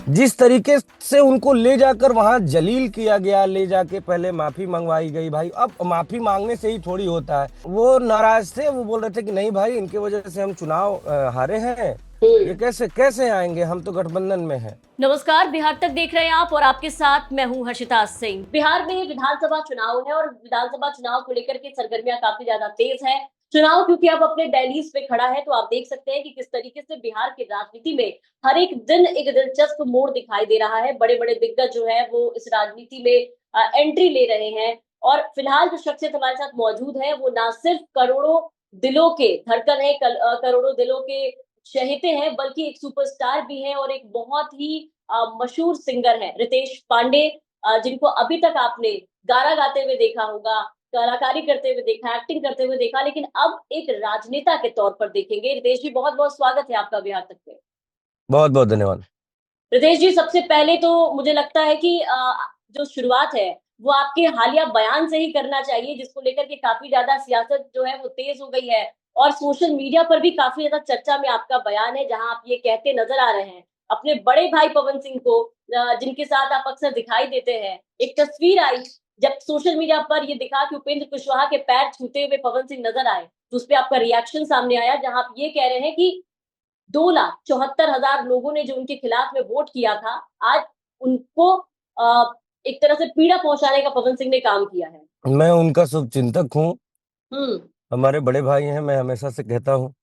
जिस तरीके से उनको ले जाकर वहां जलील किया गया, ले जाके पहले माफी मंगवाई गई भाई। अब माफी मांगने से ही थोड़ी होता है। वो नाराज थे, वो बोल रहे थे कि नहीं भाई, इनके वजह से हम चुनाव हारे हैं, ये हम्म। कैसे कैसे आएंगे, हम तो गठबंधन में हैं। नमस्कार, बिहार तक देख रहे हैं आप और आपके साथ मैं हूं हर्षिता सिंह। बिहार में विधानसभा चुनाव है और विधानसभा चुनाव को लेकर के सरगर्मियां काफी ज्यादा तेज है। चुनाव क्योंकि अब अपने दहलीज पे खड़ा है, तो आप देख सकते हैं कि किस तरीके से बिहार की राजनीति में हर एक दिन एक दिलचस्प मोड़ दिखाई दे रहा है। बड़े बड़े दिग्गज जो है वो इस राजनीति में एंट्री ले रहे हैं। और फिलहाल जो शख्सियत हमारे साथ मौजूद है वो ना सिर्फ करोड़ों दिलों के धड़कन है, करोड़ों दिलों के चहेते हैं, बल्कि एक सुपरस्टार भी है और एक बहुत ही मशहूर सिंगर है रितेश पांडे, जिनको अभी तक आपने गाना गाते हुए देखा होगा, कलाकारी करते हुए देखा, एक्टिंग करते हुए देखा, लेकिन अब एक राजनेता के तौर पर देखेंगे। रितेश जी, बहुत बहुत स्वागत है आपका बिहार तक पे। बहुत बहुत धन्यवाद। रितेश जी, सबसे पहले तो मुझे लगता है कि जो शुरुआत है वो आपके हालिया बयान से ही करना चाहिए, जिसको लेकर के काफी ज्यादा सियासत जो है वो तेज हो गई है। और सोशल मीडिया पर भी काफी ज्यादा चर्चा में आपका बयान है, जहां आप ये कहते नजर आ रहे हैं अपने बड़े भाई पवन सिंह को, जिनके साथ आप अक्सर दिखाई देते हैं। एक तस्वीर आई जब सोशल मीडिया पर ये दिखा कि उपेंद्र कुशवाहा के पैर छूते हुए पवन सिंह नजर आए, तो उस पर आपका रिएक्शन सामने आया, जहां आप ये कह रहे हैं कि 2,74,000 लोगों ने जो उनके खिलाफ में वोट किया था, आज उनको एक तरह से पीड़ा पहुंचाने का पवन सिंह ने काम किया है। मैं उनका शुभ चिंतक हूँ, हम्म। हमारे बड़े भाई हैं, मैं हमेशा से कहता हूँ।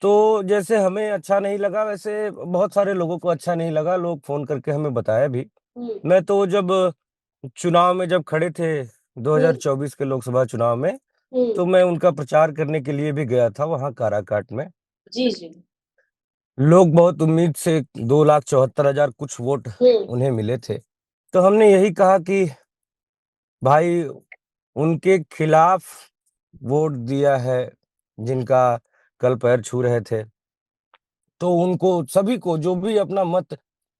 तो जैसे हमें अच्छा नहीं लगा, वैसे बहुत सारे लोगों को अच्छा नहीं लगा, लोग फोन करके हमें बताया भी। हम्म। मैं तो जब चुनाव में जब खड़े थे हम्म। 2024 के लोकसभा चुनाव में, हम्म। तो मैं उनका प्रचार करने के लिए भी गया था वहां काराकाट में। जी जी। लोग बहुत उम्मीद से 2,74,000 कुछ वोट हम्म। उन्हें मिले थे। तो हमने यही कहा कि भाई, उनके खिलाफ वोट दिया है जिनका कल पैर छू रहे थे, तो उनको सभी को जो भी अपना मत,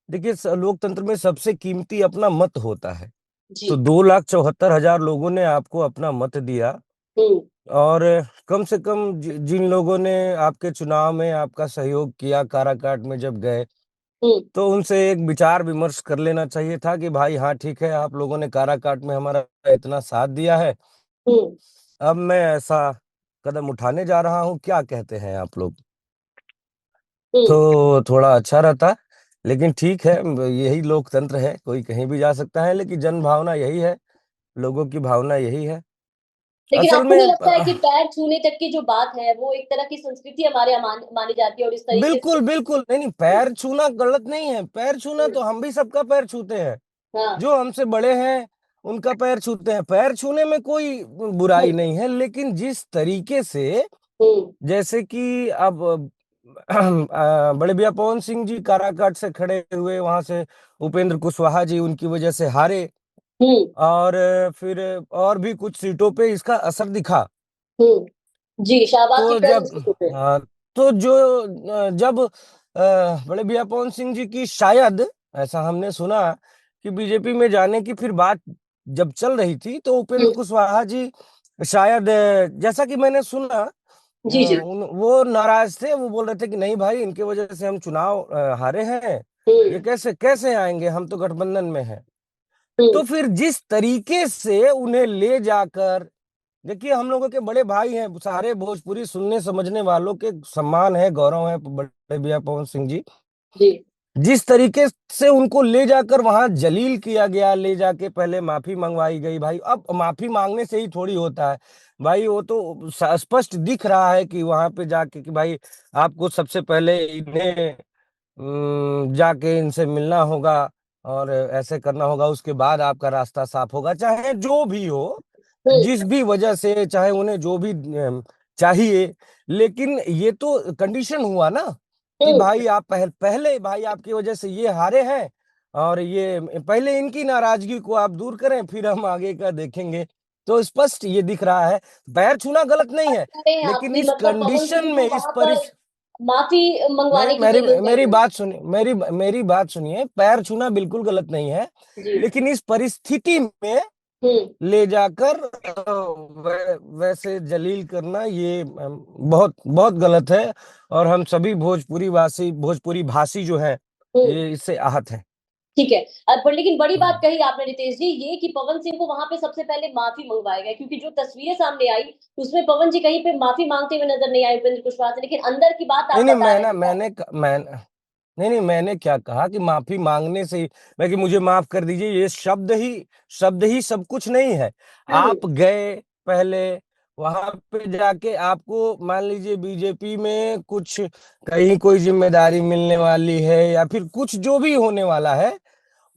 देखिए लोकतंत्र में सबसे कीमती अपना मत होता है। जी। तो 2,74,000 लोगों ने आपको अपना मत दिया। हम्म। और कम से कम जिन लोगों ने आपके चुनाव में आपका सहयोग किया, काराकाट में जब गए, हम्म। तो उनसे एक विचार विमर्श कर लेना चाहिए था कि भाई हाँ ठीक है, आप लोगों ने काराकाट में हमारा इतना साथ दिया है, हम्म। अब मैं ऐसा कदम उठाने जा रहा हूँ, क्या कहते हैं आप लोग। हम्म। तो थोड़ा अच्छा रहता। लेकिन ठीक है, यही लोकतंत्र है, कोई कहीं भी जा सकता है, लेकिन जन भावना यही है, लोगों की भावना यही है लेकिन असल आपको में। नहीं लगता है कि पैर छूने तक की जो बात है वो एक तरह की संस्कृति हमारे यहाँ मानी जाती है, और इस तरीके से। बिल्कुल बिल्कुल, नहीं नहीं, पैर छूना गलत नहीं है। पैर छूना हम्म। तो हम भी सबका पैर छूते हैं, हाँ। जो हमसे बड़े हैं उनका पैर छूते हैं, पैर छूने में कोई बुराई हम्म। नहीं है। लेकिन जिस तरीके से, हम्म। जैसे कि अब बड़े भैया पवन सिंह जी काराकाट से खड़े हुए, वहां से उपेंद्र कुशवाहा जी उनकी वजह से हारे, हम्म। और फिर और भी कुछ सीटों पे इसका असर दिखा। जी, शाहबाद की तो कई जब सीटों पे। हाँ, तो जो जब बड़े भैया पवन सिंह जी की शायद, ऐसा हमने सुना कि बीजेपी में जाने की फिर बात जब चल रही थी, तो उपेंद्र हम्म। कुशवाहा जी शायद, जैसा कि मैंने सुना, जी जी। वो नाराज थे, वो बोल रहे थे कि नहीं भाई, इनके वजह से हम चुनाव हारे हैं, ये हम्म। कैसे कैसे आएंगे, हम तो गठबंधन में हैं। हम्म। तो फिर जिस तरीके से उन्हें ले जाकर, देखिए हम लोगों के बड़े भाई हैं, सारे भोजपुरी सुनने समझने वालों के सम्मान है, गौरव है बड़े भैया पवन सिंह जी। जी। जिस तरीके से उनको ले जाकर वहां जलील किया गया, ले जाके पहले माफी मंगवाई गई भाई। अब माफी मांगने से ही थोड़ी होता है भाई, वो तो स्पष्ट दिख रहा है कि वहां पे जाके कि भाई आपको सबसे पहले इन्हें जाके इनसे मिलना होगा और ऐसे करना होगा, उसके बाद आपका रास्ता साफ होगा, चाहे जो भी हो, हम्म। जिस भी वजह से, चाहे उन्हें जो भी चाहिए। लेकिन ये तो कंडीशन हुआ ना कि हम्म। भाई आप पहले भाई आपकी वजह से ये हारे हैं, और ये पहले इनकी नाराजगी को आप दूर करें, फिर हम आगे का देखेंगे। तो स्पष्ट ये दिख रहा है, पैर छूना गलत नहीं है, हैं आप लेकिन भी, इस मतलब पवन कंडीशन सिंह को में, इस वहां पर परिस माफी मैं मंगवाने की मेरी जरूरत है मेरी नहीं। बात सुनिए, मेरी बात सुनिए, पैर छूना बिल्कुल गलत नहीं है, जी। लेकिन इस परिस्थिति में हम्म। ले जाकर वैसे जलील करना, ये बहुत बहुत गलत है। और हम सभी भोजपुरी भाषी जो हैं, ये इससे आहत है। ठीक है। पर लेकिन बड़ी बात हम्म। कही आपने रितेश जी, ये कि पवन सिंह को वहां पे सबसे पहले माफी मंगवाई गई, क्योंकि जो तस्वीरें सामने आई उसमें पवन जी कहीं पे माफी मांगते हुए नजर नहीं आए उपेंद्र कुशवाहा से, लेकिन अंदर की बात नहीं आप नहीं, बता मैं रहे ना हैं क्या? मैंने मैं नहीं नहीं, मैंने क्या कहा कि माफी मांगने से ही मैं कि मुझे माफ कर दीजिए, ये शब्द ही सब कुछ नहीं है। हम्म। आप गए पहले वहां पे जाके, आपको मान लीजिए बीजेपी में कुछ कहीं कोई जिम्मेदारी मिलने वाली है या फिर कुछ जो भी होने वाला है,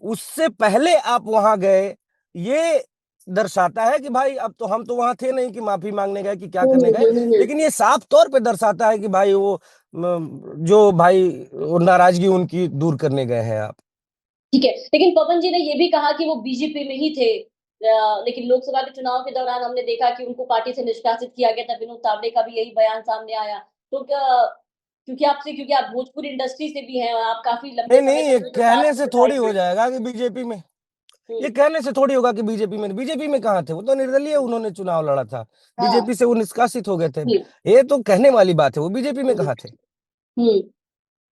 उससे पहले आप वहां गए, ये दर्शाता है कि भाई अब तो हम तो वहां थे नहीं कि माफी मांगने गए कि क्या करने गए। हम्म। लेकिन ये साफ तौर पे दर्शाता है कि भाई वो जो भाई वो नाराजगी उनकी दूर करने गए हैं आप। ठीक है, लेकिन पवन जी ने ये भी कहा कि वो बीजेपी में ही थे। लेकिन लोकसभा के चुनाव के दौरान हमने देखा कि उनको पार्टी से निष्कासित किया गया था, विनोद तावड़े का भी यही बयान सामने आया। तो क्या, क्योंकि आप भोजपुरी इंडस्ट्री से भी हैं और आप काफी लंबे नहीं समय नहीं, तक ये उनके कहने साथ से थोड़ी रहे हो हैं। जाएगा कि बीजेपी में, ये हम्म। कहने से थोड़ी होगा कि बीजेपी में कहाँ थे, वो तो निर्दलीय उन्होंने चुनाव लड़ा था। हाँ। बीजेपी से वो निष्कासित हो गए थे। हम्म। ये तो कहने वाली बात है, वो बीजेपी में हम्म। कहाँ थे। हम्म।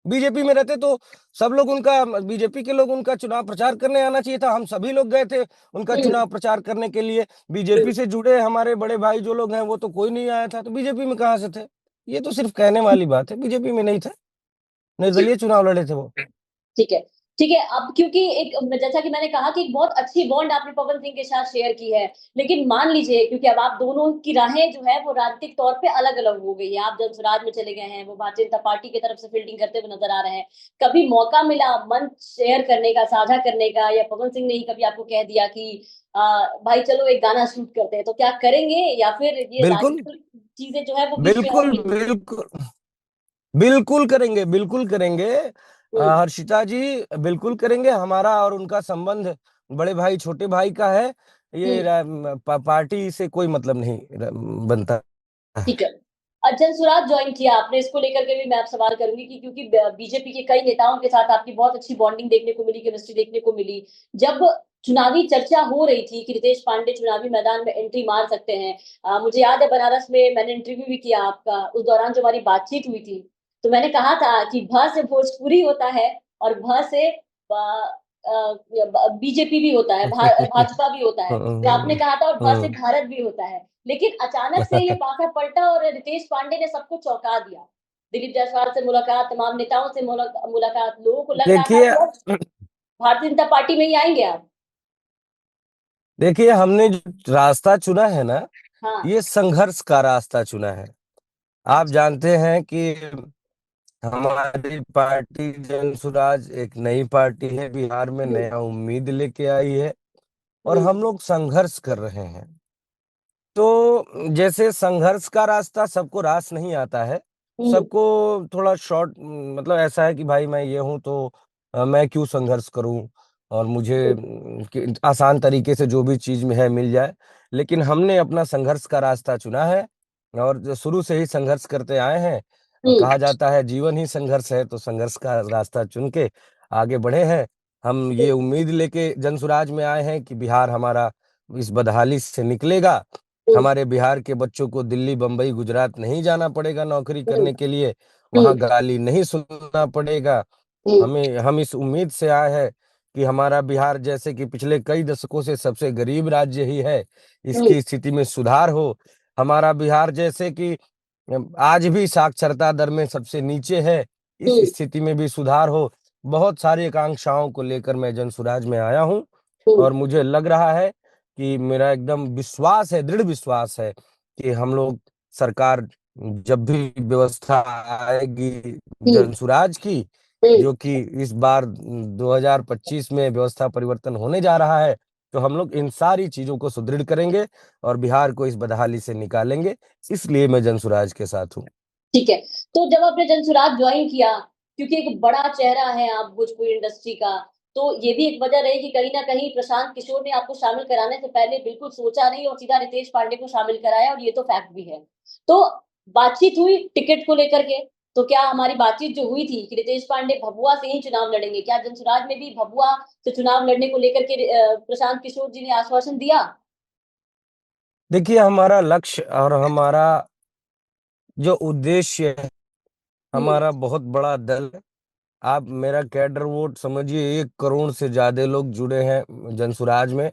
बीजेपी में रहते तो सब लोग उनका, बीजेपी के लोग उनका चुनाव प्रचार करने आना चाहिए था। हम सभी लोग गए थे उनका हम्म। चुनाव प्रचार करने के लिए। हम्म। बीजेपी से जुड़े हमारे बड़े भाई जो लोग हैं वो तो कोई नहीं आया था, तो बीजेपी में कहाँ से थे। ये तो सिर्फ कहने वाली बात है, बीजेपी में नहीं थे, निर्दलीय चुनाव लड़े थे वो। ठीक है। ठीक है, अब क्योंकि एक, जैसा कि मैंने कहा कि एक बहुत अच्छी बॉन्ड आपने पवन सिंह के साथ शेयर की है, लेकिन मान लीजिए क्योंकि अब आप दोनों की राहें जो है वो राजनीतिक तौर पे अलग अलग हो गई है, आप जनसुराज में चले गए हैं, वो भारतीय जनता पार्टी की तरफ से फील्डिंग करते हुए नजर आ रहे हैं। कभी मौका मिला मंच शेयर करने का, साझा करने का, या पवन सिंह ने ही कभी आपको कह दिया कि भाई चलो एक गाना शूट करते हैं, तो क्या करेंगे, या फिर ये बिल्कुल राजनीतिक चीजें जो है वो बीच में बिल्कुल आएंगी? बिल्कुल, बिल्कुल करेंगे, बिल्कुल करेंगे। हम्म। हर्षिता जी, बिल्कुल करेंगे। हमारा और उनका संबंध बड़े भाई छोटे भाई का है। ये हम्म। पार्टी से कोई मतलब नहीं बनता है। ठीक है। जनसुराज ज्वाइन किया आपने, इसको लेकर के भी मैं आप सवाल करूंगी कि क्योंकि बीजेपी के कई नेताओं के साथ आपकी बहुत अच्छी बॉन्डिंग देखने को मिली, केमिस्ट्री देखने को मिली। जब चुनावी चर्चा हो रही थी कि रितेश पांडे चुनावी मैदान में एंट्री मार सकते हैं, मुझे याद है बनारस में मैंने इंटरव्यू भी किया आपका, उस दौरान जो हमारी बातचीत हुई थी, तो मैंने कहा था कि भ से भोजपुरी होता है और भ से बीजेपी भी होता है, भाजपा भी होता है, तो आपने हम्म, कहा था और भ से हम्म। भारत भी होता है। लेकिन अचानक से ये पासा पलटा और रितेश पांडे ने सबको चौंका दिया। दिलीप जायसवाल से मुलाकात, तमाम नेताओं से मुलाकात, लोगों को लग रहा था देखिए, कि अब भारतीय जनता पार्टी में ही आएंगे आप। देखिए हमने जो रास्ता चुना है ना, हाँ। ये संघर्ष का रास्ता चुना है। आप अच्छा। जानते हैं कि हमारी पार्टी जन सुराज एक नई पार्टी है, बिहार में हम्म। नया उम्मीद लेके आई है और हम्म। हम लोग संघर्ष कर रहे हैं। तो जैसे संघर्ष का रास्ता सबको रास नहीं आता है, हम्म। सबको थोड़ा शॉर्ट, मतलब ऐसा है कि भाई मैं ये हूं तो मैं क्यों संघर्ष करूं और मुझे आसान तरीके से जो भी चीज में है मिल जाए। लेकिन हमने अपना संघर्ष का रास्ता चुना है और जो शुरू से ही संघर्ष करते आए हैं। और हम्म। कहा जाता है जीवन ही संघर्ष है, तो संघर्ष का रास्ता चुन के आगे बढ़े हैं। हम ये उम्मीद लेके जनसुराज में आए हैं कि बिहार हमारा इस बदहाली से निकलेगा। हम्म। हमारे बिहार के बच्चों को दिल्ली बंबई गुजरात नहीं जाना पड़ेगा नौकरी हम्म। करने के लिए, हम्म। वहां गाली नहीं सुनना पड़ेगा। हम्म। हम इस उम्मीद से आए हैं कि हमारा बिहार जैसे कि पिछले कई दशकों से सबसे गरीब राज्य ही है, हम्म। इसकी स्थिति में सुधार हो। हमारा बिहार जैसे कि आज भी साक्षरता दर में सबसे नीचे है, इस हम्म। स्थिति में भी सुधार हो। बहुत सारी आकांक्षाओं को लेकर मैं जनसुराज में आया हूं हम्म। और मुझे लग रहा है कि मेरा एकदम विश्वास है, दृढ़ विश्वास है कि हम लोग सरकार, जब भी व्यवस्था आएगी हम्म। जनसुराज की, हम्म। जो कि इस बार 2025 में व्यवस्था परिवर्तन होने जा रहा है, तो हम लोग इन सारी चीजों को सुदृढ़ करेंगे और बिहार को इस बदहाली से निकालेंगे। इसलिए मैं जनसुराज के साथ हूँ। ठीक है। तो जब आपने जनसुराज ज्वाइन किया, क्योंकि एक बड़ा चेहरा है आप भोजपुरी इंडस्ट्री का, तो ये भी एक वजह रही कि कहीं ना कहीं प्रशांत किशोर ने आपको शामिल कराने से पहले बिल्कुल सोचा नहीं और सीधा रितेश पांडे को शामिल कराया, और ये तो फैक्ट भी है। तो बातचीत हुई टिकट को लेकर के, तो क्या हमारी बातचीत जो हुई थी कि रितेश पांडे भभुआ से ही चुनाव लड़ेंगे, क्या जनसुराज में भी भभुआ से चुनाव लड़ने को लेकर के प्रशांत किशोर जी ने आश्वासन दिया? देखिए, हमारा लक्ष्य और हमारा जो उद्देश्य है, हम्म। हमारा बहुत बड़ा दल है। आप मेरा कैडर वोट समझिए, 1 करोड़ से ज्यादा लोग जुड़े हैं जनसुराज में।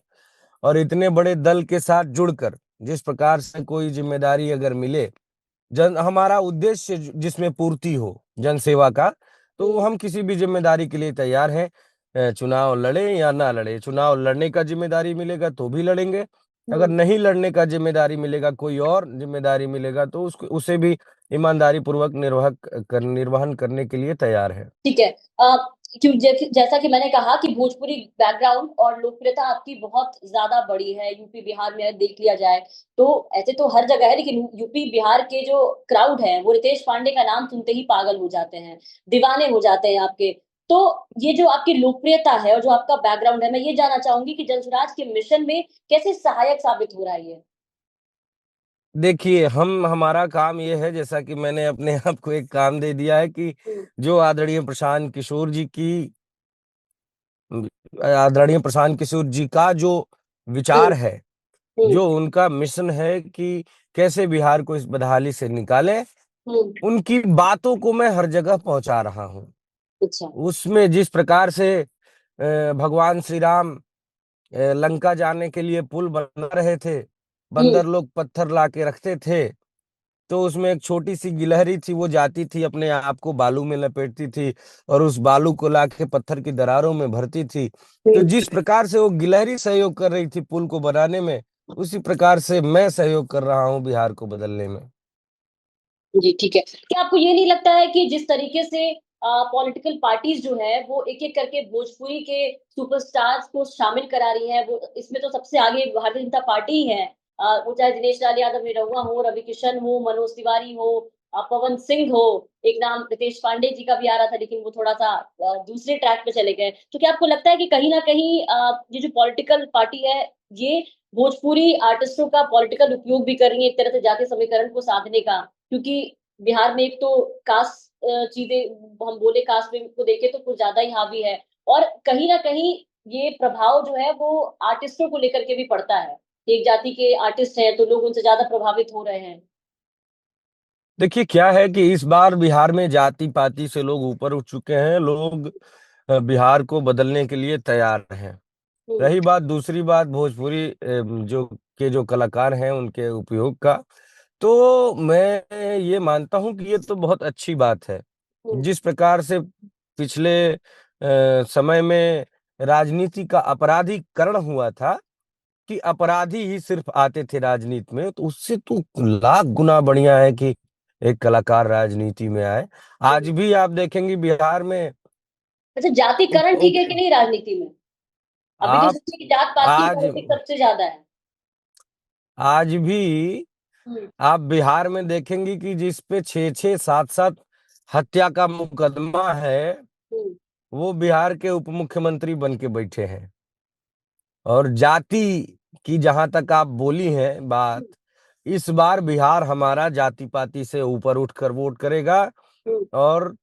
और इतने बड़े दल के साथ जुड़कर जिस प्रकार से कोई जिम्मेदारी अगर मिले, जन हमारा उद्देश्य जिसमें पूर्ति हो जन सेवा का, तो हम्म, हम किसी भी जिम्मेदारी के लिए तैयार हैं। चुनाव लड़े या ना लड़े, चुनाव लड़ने का जिम्मेदारी मिलेगा तो भी लड़ेंगे, अगर हम्म। नहीं लड़ने का जिम्मेदारी मिलेगा, कोई और जिम्मेदारी मिलेगा, तो उसको उसे भी ईमानदारी पूर्वक निर्वहन करने के लिए तैयार है। ठीक है। क्यों जैसा कि मैंने कहा कि भोजपुरी बैकग्राउंड और लोकप्रियता आपकी बहुत ज्यादा बड़ी है यूपी बिहार में, अगर देख लिया जाए तो। ऐसे तो हर जगह है, लेकिन यूपी बिहार के जो क्राउड है वो रितेश पांडे का नाम सुनते ही पागल हो जाते हैं, दीवाने हो जाते हैं आपके। तो ये जो आपकी लोकप्रियता है और जो आपका बैकग्राउंड है, मैं ये जानना चाहूंगी कि जनसुराज के मिशन में कैसे सहायक साबित हो रहा है ये। देखिए, हम हमारा काम ये है, जैसा कि मैंने अपने आप को एक काम दे दिया है कि हम्म, जो आदरणीय प्रशांत किशोर जी का जो विचार हम्म, है, हम्म, जो उनका मिशन है कि कैसे बिहार को इस बदहाली से निकालें, हम्म। उनकी बातों को मैं हर जगह पहुंचा रहा हूं। अच्छा। उसमें जिस प्रकार से भगवान श्री राम लंका जाने के लिए पुल बना रहे थे, हम्म, बंदर लोग पत्थर ला के रखते थे, तो उसमें एक छोटी सी गिलहरी थी, वो जाती थी अपने आप को बालू में लपेटती थी और उस बालू को लाके पत्थर की दरारों में भरती थी। तो हम्म। जिस प्रकार से वो गिलहरी सहयोग कर रही थी पुल को बनाने में, उसी प्रकार से मैं सहयोग कर रहा हूँ बिहार को बदलने में। जी, ठीक है। क्या आपको ये नहीं लगता है कि जिस तरीके से पॉलिटिकल पार्टीज जो है वो एक-एक करके भोजपुरी के सुपरस्टार्स को शामिल करा रही हैं, वो इसमें तो सबसे आगे भारतीय जनता पार्टी ही है। वो चाहे दिनेश लाल यादव निरहुआ हो, रवि किशन हो, मनोज तिवारी हो, पवन सिंह हो, एक नाम रितेश पांडे जी का भी आ रहा था, लेकिन वो थोड़ा-सा दूसरे ट्रैक पे चले गए। तो क्या आपको लगता है कि कहीं न कहीं ये जो पॉलिटिकल पार्टी है, ये भोजपुरी आर्टिस्टों का पॉलिटिकल उपयोग भी कर रही है एक तरह से जातीय समीकरण को साधने का? क्योंकि बिहार में एक तो कास्ट चीजें हम बोले, कास्ट में को देखे तो कुछ ज्यादा ही हावी है, और कहीं ना कहीं ये प्रभाव जो है वो आर्टिस्टों को लेकर के भी पड़ता है। एक जाति के आर्टिस्ट हैं तो लोग उनसे ज्यादा प्रभावित हो रहे हैं। देखिए, क्या है कि इस बार बिहार में जाति पाति से लोग ऊपर उठ चुके हैं, लोग बिहार को बदलने के लिए तैयार हैं। हम्म, रही बात, दूसरी बात भोजपुरी जो कलाकार हैं उनके उपयोग का, तो मैं ये मानता हूं कि ये तो बहुत अच्छी बात है। हम्म, जिस प्रकार से पिछले समय में राजनीति का अपराधीकरण हुआ था, कि अपराधी ही सिर्फ आते थे राजनीति में, तो उससे तो लाख गुना बढ़िया है कि एक कलाकार राजनीति में आए। आज हम्म। भी आप देखेंगे बिहार में अच्छा, जातिकरण उप, ठीक उप, है कि नहीं राजनीति में? अभी तो आप सोचिए कि जात पात की आज पॉलिटिक्स सबसे ज्यादा है। आज भी हम्म, आप बिहार में देखेंगे कि जिस पे 6-6 7-7 हत्या का मुकदमा है, हम्म, वो बिहार के उप मुख्यमंत्री बन के बैठे हैं। और जाति की जहां तक आप बोली हैं बात, इस बार बिहार हमारा जाति पाति से ऊपर उठकर वोट करेगा, हम्म। और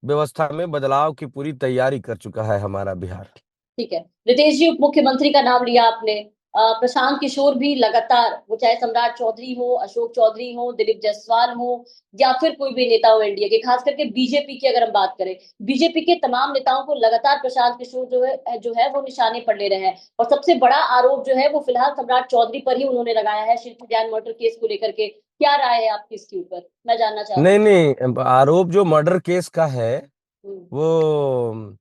व्यवस्था में बदलाव की पूरी तैयारी कर चुका है हमारा बिहार। ठीक है। रितेश जी, उप मुख्यमंत्री का नाम लिया आपने। प्रशांत किशोर भी लगातार, वो चाहे सम्राट चौधरी हो, अशोक चौधरी हो, दिलीप जायसवाल हो, या फिर कोई भी नेता हो एनडीए के, खास करके बीजेपी की अगर हम बात करें, बीजेपी के तमाम नेताओं को लगातार प्रशांत किशोर जो है वो निशाने पर ले रहे हैं। और सबसे बड़ा आरोप जो है वो फिलहाल सम्राट चौधरी पर ही उन्होंने लगाया है, शिल्प उद्यान मर्डर केस को लेकर के। क्या राय है आपकी इसके ऊपर, मैं जानना नहीं चाहूंगी। नहीं, आरोप जो मर्डर केस का है, हम्म, वो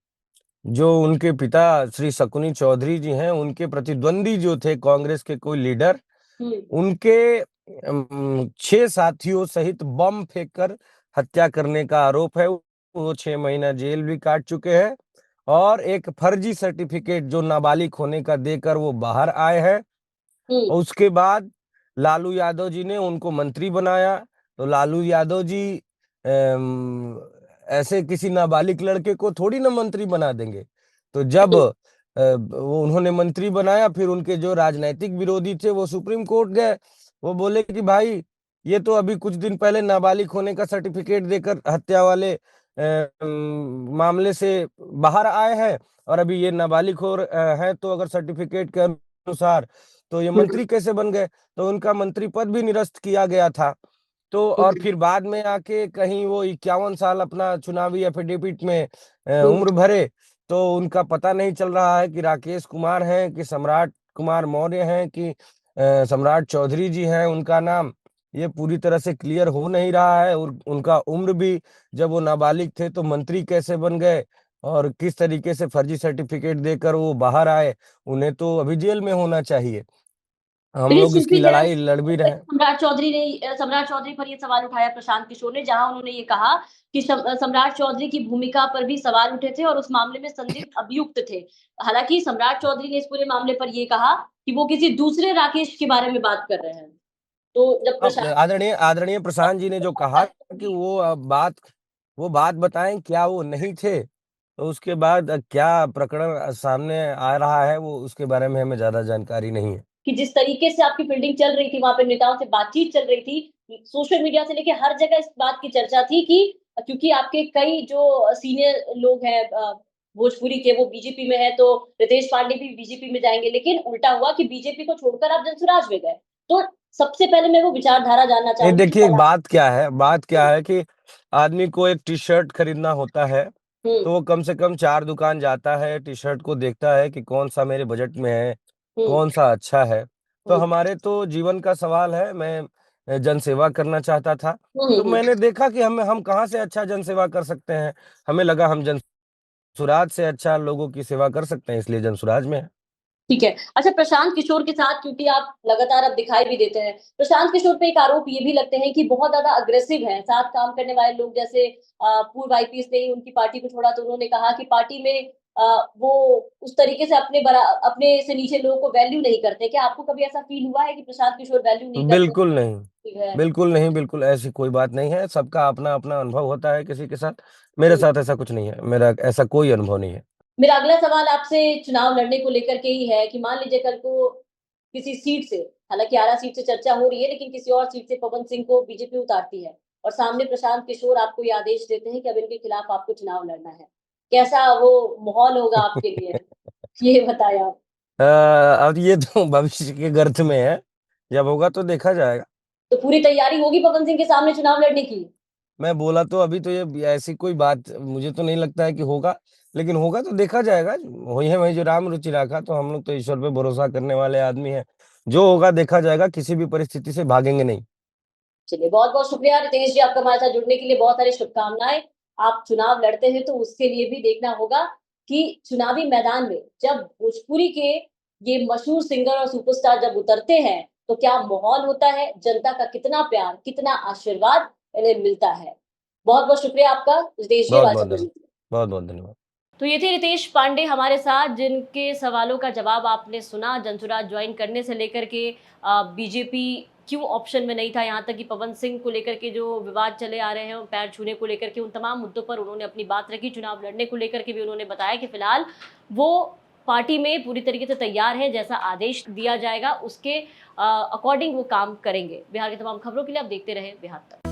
जो उनके पिता श्री शकुनी चौधरी जी हैं, उनके प्रतिद्वंदी जो थे कांग्रेस के कोई लीडर, हम्म, उनके 6 साथियों सहित बम फेंककर हत्या करने का आरोप है। वो 6 महीना जेल भी काट चुके हैं, और एक फर्जी सर्टिफिकेट जो नाबालिग होने का देकर वो बाहर आए हैं। हम्म, और उसके बाद लालू यादव जी ने उनको मंत्री बनाया। तो लालू यादव जी ऐसे किसी नाबालिग लड़के को थोड़ी ना मंत्री बना देंगे। तो जब हम्म, वो उन्होंने मंत्री बनाया, फिर उनके जो राजनैतिक विरोधी थे वो सुप्रीम कोर्ट गए। वो बोले कि भाई, ये तो अभी कुछ दिन पहले नाबालिग होने का सर्टिफिकेट देकर हत्या वाले मामले से बाहर आए हैं, और अभी ये नाबालिग है, तो अगर सर्टिफिकेट के अनुसार तो ये हम्म, मंत्री कैसे बन गए? तो उनका मंत्री पद भी निरस्त किया गया था। तो और फिर बाद में आके कहीं वो 51 साल अपना चुनावी एफिडेविट में हम्म। उम्र भरे, तो उनका पता नहीं चल रहा है कि राकेश कुमार हैं कि सम्राट कुमार मौर्य हैं कि सम्राट चौधरी जी हैं उनका नाम। ये पूरी तरह से क्लियर हो नहीं रहा है। और उनका उम्र भी, जब वो नाबालिग थे तो मंत्री कैसे बन गए और किस तरीके से फर्जी सर्टिफिकेट देकर वो बाहर आए, उन्हें तो अभी जेल में होना चाहिए। हम प्लीज लोग इसकी सुप्रीत जरा लड़ाई लड़ भी रहे हैं। सम्राट चौधरी पर ये सवाल उठाया प्रशांत किशोर ने, जहां उन्होंने ये कहा कि सम्राट चौधरी की भूमिका पर भी सवाल उठे थे और उस मामले में संदिग्ध अभियुक्त थे। हालांकि सम्राट चौधरी ने इस पूरे मामले पर ये कहा कि वो किसी दूसरे राकेश के बारे में बात कर रहे हैं। तो जब अब प्रशांत आदरणीय आदरणीय प्रशांत जी ने जो कहा कि वो बात बताएं क्या वो नहीं थे, तो उसके बाद क्या प्रकरण सामने आ रहा है वो उसके बारे में हमें ज्यादा जानकारी नहीं है। कि जिस तरीके से आपकी फील्डिंग चल रही थी, वहां पे नेताओं से बातचीत चल रही थी, सोशल मीडिया से लेके हर जगह इस बात की चर्चा थी कि क्योंकि आपके कई जो सीनियर लोग हैं भोजपुरी के, वो बीजेपी में है, तो रितेश पांडे भी बीजेपी में जाएंगे, लेकिन उल्टा हुआ कि बीजेपी को छोड़कर आप जनसुराज में गए। तो सबसे पहले मैं वो विचारधारा जानना ये चाहूंगी देखिए, एक कि बात क्या है कि आदमी को एक टी शर्ट खरीदना होता है, हम्म। तो वो कम से कम 4 दुकान जाता है, टी शर्ट को देखता है कि कौन सा मेरे बजट में है, हम्म। कौन सा अच्छा है। तो हम्म। हमारे तो जीवन का सवाल है, मैं जनसेवा करना चाहता था। तो हम्म। मैंने देखा कि हम कहाँ से अच्छा जनसेवा कर सकते हैं। हमें लगा हम जनसुराज से अच्छा लोगों की सेवा कर सकते हैं, इसलिए जनसुराज में है। ठीक है। अच्छा, प्रशांत किशोर के साथ क्योंकि आप लगातार अब दिखाई भी देते हैं, प्रशांत किशोर पे एक आरोप ये भी लगते हैं कि बहुत ज्यादा अग्रेसिव हैं, साथ काम करने वाले लोग जैसे पूर्व आईपीएस ने ही उनकी पार्टी को छोड़ा, तो उन्होंने कहा कि पार्टी में वो उस तरीके से अपने से नीचे लोगों को वैल्यू नहीं करते। क्या आपको कभी ऐसा फील हुआ है कि प्रशांत किशोर वैल्यू नहीं करते? बिल्कुल नहीं, ठीक है। बिल्कुल नहीं, बिल्कुल ऐसी कोई बात नहीं है। सबका अपना अपना अनुभव होता है किसी के साथ। मेरे साथ ऐसा कुछ नहीं है, मेरा ऐसा कोई अनुभव नहीं है। मेरा अगला सवाल आपसे चुनाव लड़ने को लेकर के ही है कि मान लीजिए कल को किसी सीट से, हालांकि आरा सीट से चर्चा हो रही है, लेकिन किसी और सीट से पवन सिंह को बीजेपी उतारती है और सामने प्रशांत किशोर आपको ये आदेश देते हैं कि अब इनके खिलाफ आपको चुनाव लड़ना है, कैसा वो माहौल होगा आपके लिए? ये बताया आप। अब ये तो भविष्य के गर्त में है, जब होगा तो देखा जाएगा। तो पूरी तैयारी होगी पवन सिंह के सामने चुनाव लड़ने की? मैं बोला तो अभी तो ये ऐसी कोई बात मुझे तो नहीं लगता है कि होगा, लेकिन होगा तो देखा जाएगा। वही है, वही जो राम रुचि राखा, तो हम लोग तो ईश्वर पे भरोसा करने वाले आदमी हैं। जो होगा देखा जाएगा, किसी भी परिस्थिति से भागेंगे नहीं। चलिए, बहुत बहुत शुक्रिया रितेश जी, आपका हमारे साथ जुड़ने के लिए। बहुत सारी शुभकामनाएं। आप चुनाव लड़ते हैं तो उसके लिए भी देखना होगा कि चुनावी मैदान में जब भोजपुरी के ये मशहूर सिंगर और सुपरस्टार जब उतरते हैं तो क्या माहौल होता है, जनता का कितना प्यार, कितना आशीर्वाद इन्हें मिलता है। बहुत बहुत शुक्रिया आपका रितेश जी बहुत हमारे बहुत साथ जुड़ने धन्यवाद। के लिए। बहुत बहुत धन्यवाद। तो ये थे रितेश पांडे हमारे साथ, जिनके सवालों का जवाब आपने सुना, जनसुराज ज्वाइन करने से लेकर के बीजेपी क्यों ऑप्शन में नहीं था, यहाँ तक कि पवन सिंह को लेकर के जो विवाद चले आ रहे हैं, पैर छूने को लेकर के, उन तमाम मुद्दों पर उन्होंने अपनी बात रखी। चुनाव लड़ने को लेकर के भी उन्होंने बताया कि फिलहाल वो पार्टी में पूरी तरीके से तैयार हैं, जैसा आदेश दिया जाएगा उसके अकॉर्डिंग वो काम करेंगे। बिहार की तमाम खबरों के लिए आप देखते रहे बिहार तक।